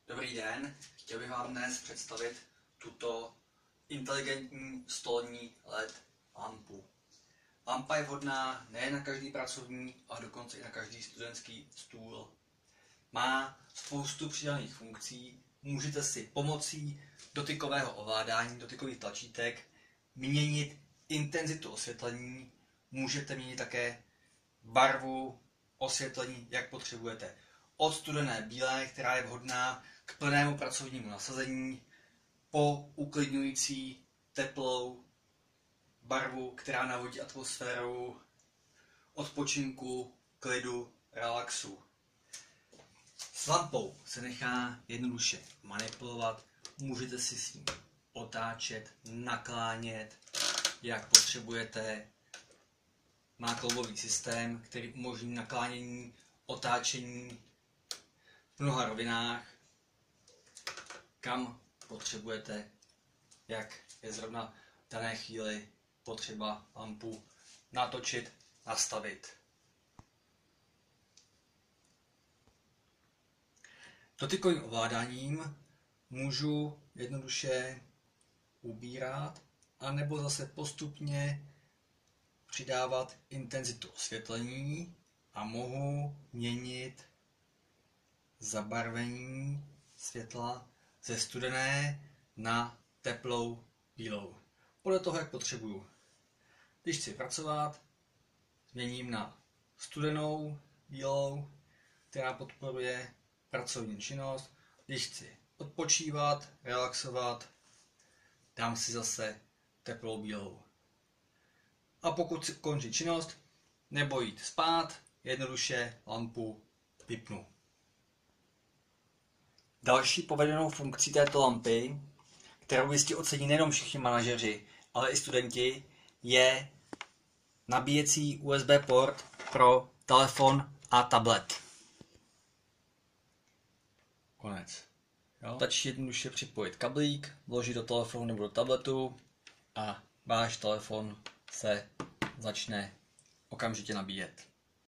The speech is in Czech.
Dobrý den, chtěl bych vám dnes představit tuto inteligentní stolní LED lampu. Lampa je vhodná nejen na každý pracovní, ale dokonce i na každý studentský stůl. Má spoustu přidaných funkcí, můžete si pomocí dotykového ovládání, dotykových tlačítek měnit intenzitu osvětlení, můžete měnit také barvu osvětlení, jak potřebujete. Od studené bílé, která je vhodná k plnému pracovnímu nasazení, po uklidňující teplou barvu, která navodí atmosféru odpočinku, klidu, relaxu. S lampou se nechá jednoduše manipulovat, můžete si s ní otáčet, naklánět, jak potřebujete. Má kloubový systém, který umožní naklánění, otáčení v mnoha rovinách, kam potřebujete, jak je zrovna v dané chvíli potřeba lampu natočit, nastavit. Dotykovým ovládáním můžu jednoduše ubírat, anebo zase postupně přidávat intenzitu osvětlení a mohu měnit zabarvení světla ze studené na teplou bílou. Podle toho, jak potřebuju. Když chci pracovat, změním na studenou bílou, která podporuje pracovní činnost. Když chci odpočívat, relaxovat, dám si zase teplou bílou. A pokud chci končit činnost nebo jít spát, jednoduše lampu vypnu. Další povedenou funkcí této lampy, kterou jistě ocení nejenom všichni manažeři, ale i studenti, je nabíjecí USB port pro telefon a tablet. Konec. Stačí jednoduše připojit kablík, vložit do telefonu nebo do tabletu a váš telefon se začne okamžitě nabíjet.